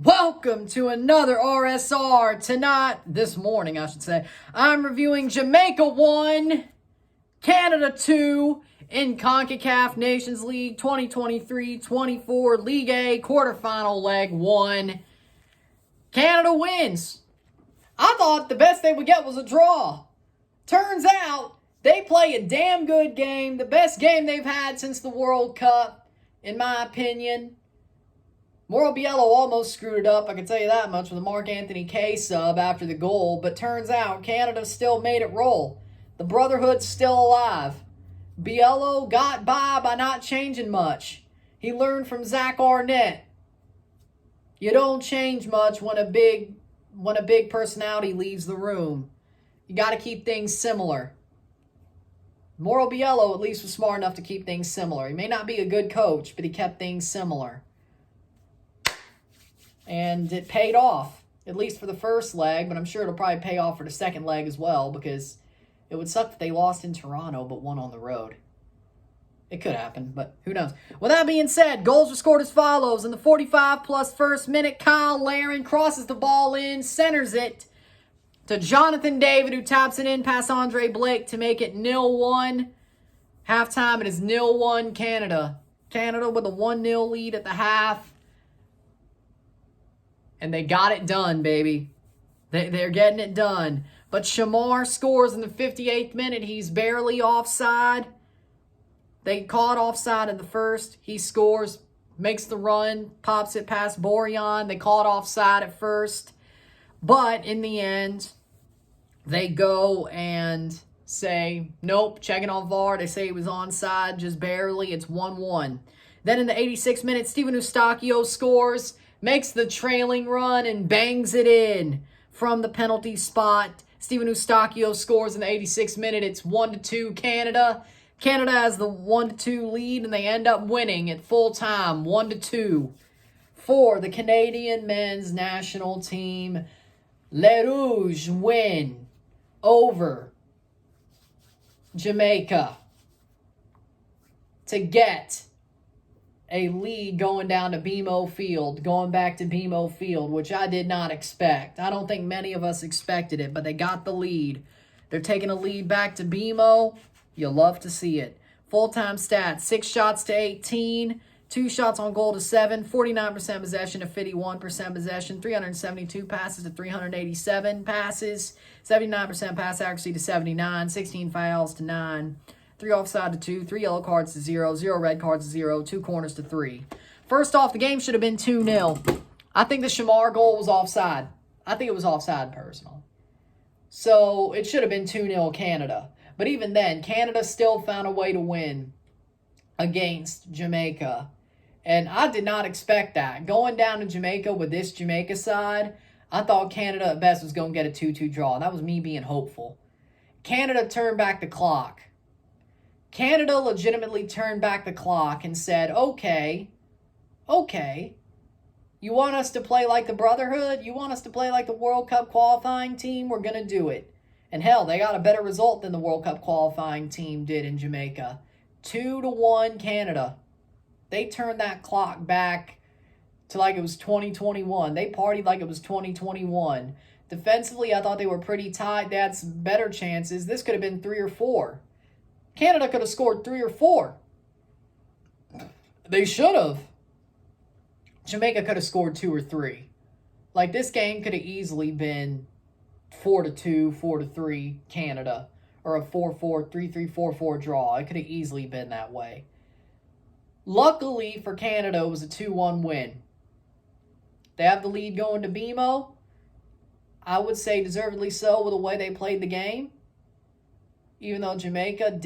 Welcome to another RSR. This morning, I should say, I'm reviewing Jamaica 1, Canada 2 in CONCACAF Nations League 2023-24 League A quarterfinal leg 1. Canada wins. I thought the best they would get was a draw. Turns out they play a damn good game, the best game they've had since the World Cup, in my opinion. Mauro Biello almost screwed it up, I can tell you that much, with a Mark Anthony K sub after the goal, but turns out Canada still made it roll. The Brotherhood's still alive. Biello got by not changing much. He learned from Zach Arnett. You don't change much when a big personality leaves the room. You got to keep things similar. Mauro Biello at least was smart enough to keep things similar. He may not be a good coach, but he kept things similar. And it paid off, at least for the first leg, but I'm sure it'll probably pay off for the second leg as well, because it would suck if they lost in Toronto but won on the road. It could happen, but who knows. With that being said, goals were scored as follows. In the 45-plus first minute, Kyle Larin crosses the ball in, centers it to Jonathan David, who taps it in past Andre Blake to make it 0-1. Halftime, it is 0-1 Canada. Canada with a 1-0 lead at the half. And they got it done, baby. They're getting it done. But Shamar scores in the 58th minute. He's barely offside. They caught offside in the first. He scores, makes the run, pops it past Borean. They caught offside at first. But in the end, they go and say, nope, checking on VAR. They say he was onside, just barely. It's 1-1. Then in the 86th minute, Steven Eustachio scores, makes the trailing run, and bangs it in from the penalty spot. Steven Eustachio scores in the 86th minute. It's 1-2 Canada. Canada has the 1-2 lead, and they end up winning at full time, 1-2, for the Canadian men's national team. Les Rouges win over Jamaica to get a lead going down to BMO Field, going back to BMO Field, which I did not expect. I don't think many of us expected it, but they got the lead. They're taking a lead back to BMO. You'll love to see it. Full-time stats, 6 shots to 18, 2 shots on goal to 7, 49% possession to 51% possession, 372 passes to 387 passes, 79% pass accuracy to 79, 16 fouls to 9. 3 offside to 2, 3 yellow cards to 0, 0 red cards to 0, 2 corners to 3. First off, the game should have been 2-0. I think the Shamar goal was offside. I think it was offside personal. So it should have been 2-0 Canada. But even then, Canada still found a way to win against Jamaica. And I did not expect that. Going down to Jamaica with this Jamaica side, I thought Canada at best was going to get a 2-2 draw. That was me being hopeful. Canada turned back the clock. Canada legitimately turned back the clock and said, okay, you want us to play like the Brotherhood? You want us to play like the World Cup qualifying team? We're going to do it. And hell, they got a better result than the World Cup qualifying team did in Jamaica. 2-1 Canada. They turned that clock back to like it was 2021. They partied like it was 2021. Defensively, I thought they were pretty tight. They had some better chances. This could have been 3 or 4. Canada could have scored 3 or 4. They should have. Jamaica could have scored 2 or 3. Like, this game could have easily been 4-2, 4-3 Canada, or a 4-4, 3-3, 4-4 draw. It could have easily been that way. Luckily for Canada, it was a 2-1 win. They have the lead going to BMO. I would say deservedly so with the way they played the game. Even though Jamaica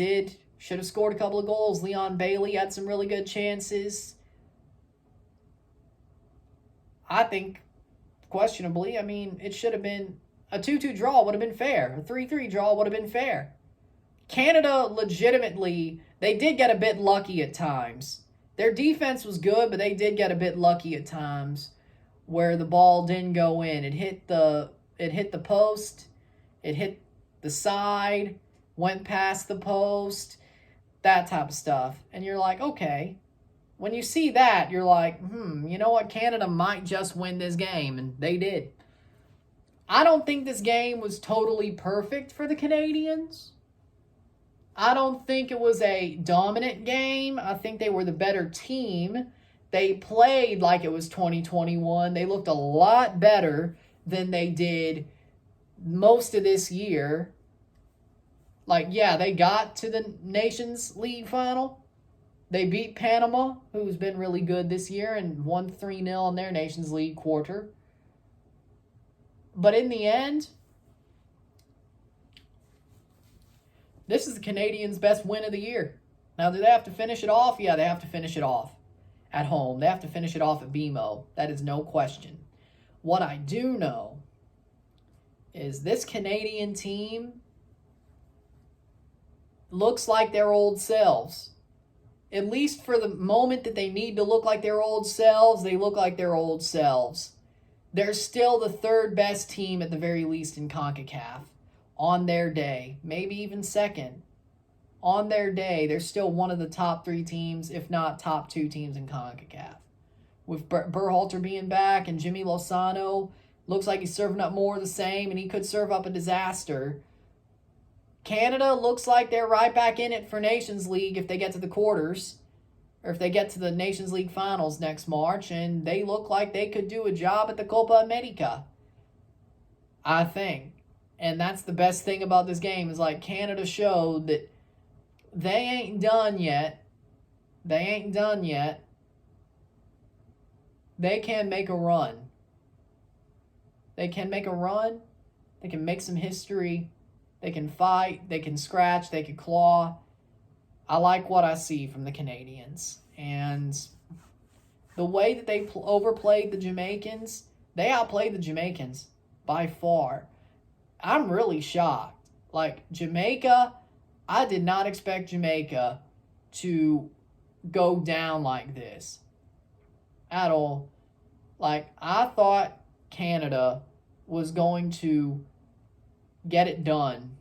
should have scored a couple of goals. Leon Bailey had some really good chances. I think, questionably, it should have been a 2-2 draw would have been fair. A 3-3 draw would have been fair. Canada, legitimately, they did get a bit lucky at times. Their defense was good, but they did get a bit lucky at times where the ball didn't go in. It hit the post. It hit the side. Went past the post, that type of stuff. And you're like, okay, when you see that, you're like, you know what? Canada might just win this game, and they did. I don't think this game was totally perfect for the Canadians. I don't think it was a dominant game. I think they were the better team. They played like it was 2021. They looked a lot better than they did most of this year. Like, yeah, they got to the Nations League final. They beat Panama, who's been really good this year, and won 3-0 in their Nations League quarter. But in the end, this is the Canadians' best win of the year. Now, do they have to finish it off? Yeah, they have to finish it off at home. They have to finish it off at BMO. That is no question. What I do know is this Canadian team looks like their old selves. At least for the moment that they need to look like their old selves, they look like their old selves. They're still the third best team at the very least in CONCACAF on their day, maybe even second. On their day, they're still one of the top 3 teams, if not top 2 teams in CONCACAF. With Berhalter being back and Jimmy Lozano, looks like he's serving up more of the same, and he could serve up a disaster. Canada looks like they're right back in it for Nations League if they get to the quarters, or if they get to the Nations League finals next March, and they look like they could do a job at the Copa America, I think. And that's the best thing about this game, is like Canada showed that they ain't done yet. They ain't done yet. They can make a run. They can make a run. They can make some history. They can fight. They can scratch. They can claw. I like what I see from the Canadians. And the way that they overplayed the Jamaicans, they outplayed the Jamaicans by far. I'm really shocked. Like, Jamaica, I did not expect Jamaica to go down like this at all. Like, I thought Canada was going to get it done.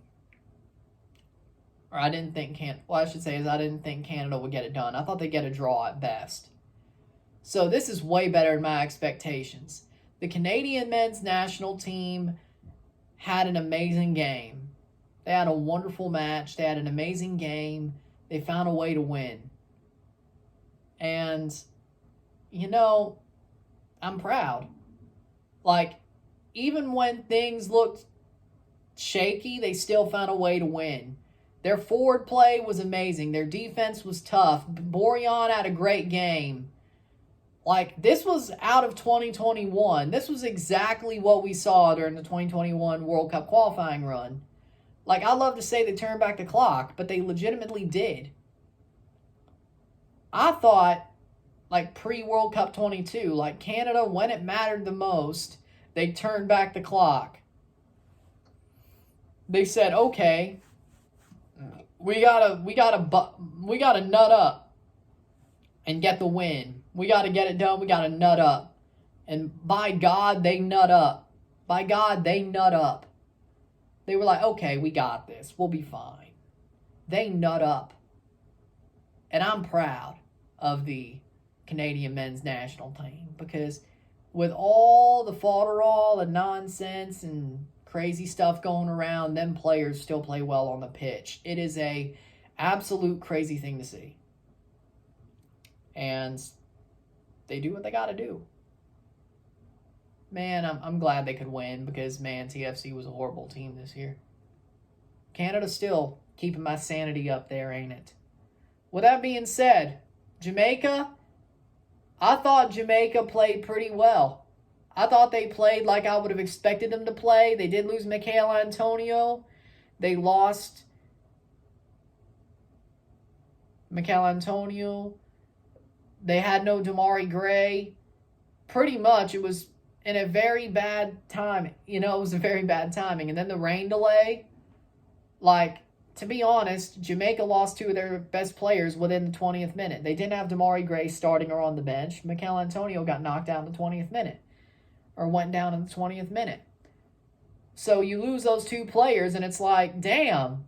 Or I didn't think I should say is I didn't think Canada would get it done. I thought they'd get a draw at best. So this is way better than my expectations. The Canadian men's national team had an amazing game. They had a wonderful match. They had an amazing game. They found a way to win. And, you know, I'm proud. Like, even when things looked shaky, they still found a way to win. Their forward play was amazing. Their defense was tough. Borjan had a great game. Like, this was out of 2021. This was exactly what we saw during the 2021 World Cup qualifying run. Like, I love to say they turned back the clock, but they legitimately did. I thought, like, pre-World Cup 22, like, Canada, when it mattered the most, they turned back the clock. They said, okay, we gotta nut up and get the win. We gotta get it done. We gotta nut up. And by God, they nut up. By God, they nut up. They were like, okay, we got this. We'll be fine. They nut up. And I'm proud of the Canadian men's national team, because with all the fodderall and nonsense and crazy stuff going around, them players still play well on the pitch. It is a absolute crazy thing to see. And they do what they got to do. Man, I'm glad they could win, because, man, TFC was a horrible team this year. Canada's still keeping my sanity up there, ain't it? With that being said, Jamaica, I thought Jamaica played pretty well. I thought they played like I would have expected them to play. They did lose Michail Antonio. They lost Michail Antonio. They had no Damari Gray. Pretty much it was in a very bad time. You know, it was a very bad timing. And then the rain delay. Like, to be honest, Jamaica lost 2 of their best players within the 20th minute. They didn't have Damari Gray starting or on the bench. Michail Antonio got knocked down in the 20th minute. Or went down in the 20th minute. So you lose those 2 players, and it's like, damn.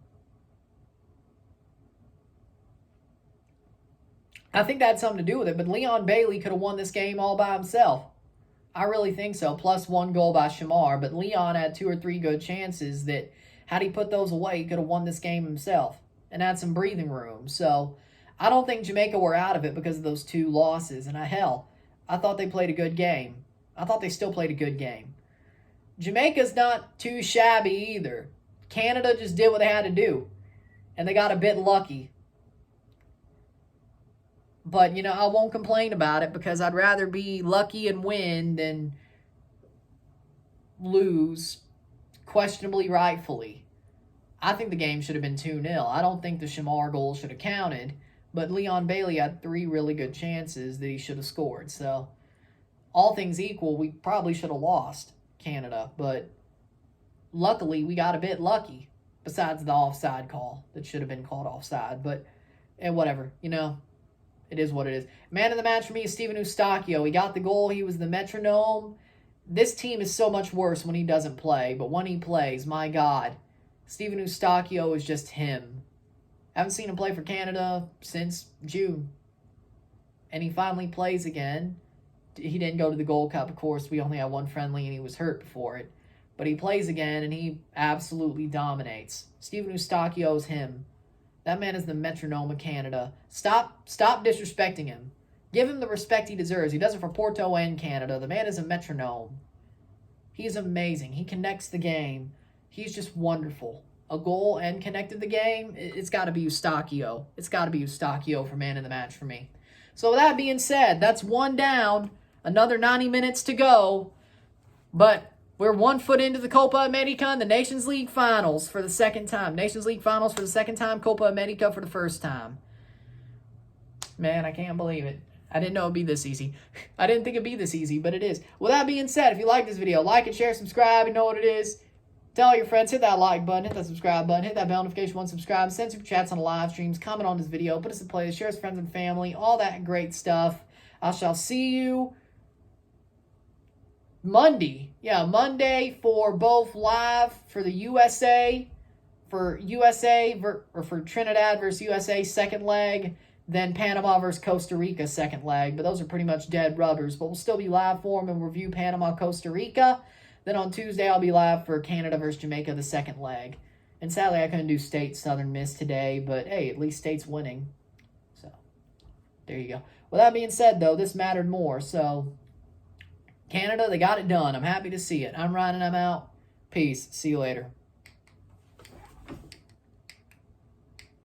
I think that had something to do with it, but Leon Bailey could have won this game all by himself. I really think so, plus 1 goal by Shamar, but Leon had 2 or 3 good chances that, had he put those away, he could have won this game himself and had some breathing room. So I don't think Jamaica were out of it because of those 2 losses, and I thought they played a good game. I thought they still played a good game. Jamaica's not too shabby either. Canada just did what they had to do, and they got a bit lucky. But, I won't complain about it because I'd rather be lucky and win than lose questionably rightfully. I think the game should have been 2-0. I don't think the Shamar goal should have counted, but Leon Bailey had 3 really good chances that he should have scored. So, all things equal, we probably should have lost Canada, but luckily we got a bit lucky, besides the offside call that should have been called offside. But, whatever, it is what it is. Man of the match for me is Steven Eustachio. He got the goal. He was the metronome. This team is so much worse when he doesn't play, but when he plays, my God, Steven Eustachio is just him. Haven't seen him play for Canada since June. And he finally plays again. He didn't go to the Gold Cup, of course. We only had 1 friendly, and he was hurt before it. But he plays again, and he absolutely dominates. Steven Eustachio is him. That man is the metronome of Canada. Stop disrespecting him. Give him the respect he deserves. He does it for Porto and Canada. The man is a metronome. He's amazing. He connects the game. He's just wonderful. A goal and connected the game, it's got to be Eustachio. It's got to be Eustachio for man of the match for me. So with that being said, that's 1 down. Another 90 minutes to go. But we're 1 foot into the Copa America and the Nations League Finals for the second time. Nations League Finals for the second time, Copa America for the first time. Man, I can't believe it. I didn't know it'd be this easy. I didn't think it'd be this easy, but it is. With that being said, if you like this video, like it, share, subscribe, you know what it is. Tell all your friends, hit that like button, hit that subscribe button, hit that bell notification once subscribe, send super chats on the live streams, comment on this video, put us in playlist, share with friends and family, all that great stuff. I shall see you Monday. Yeah, Monday for both live for the USA, for Trinidad versus USA second leg, then Panama versus Costa Rica second leg. But those are pretty much dead rubbers. But we'll still be live for them and review Panama, Costa Rica. Then on Tuesday, I'll be live for Canada versus Jamaica, the second leg. And sadly, I couldn't do State Southern Miss today, but hey, at least State's winning. So, there you go. With that being said, though, this mattered more. So, Canada, they got it done. I'm happy to see it. I'm Ryan and I'm out. Peace. See you later.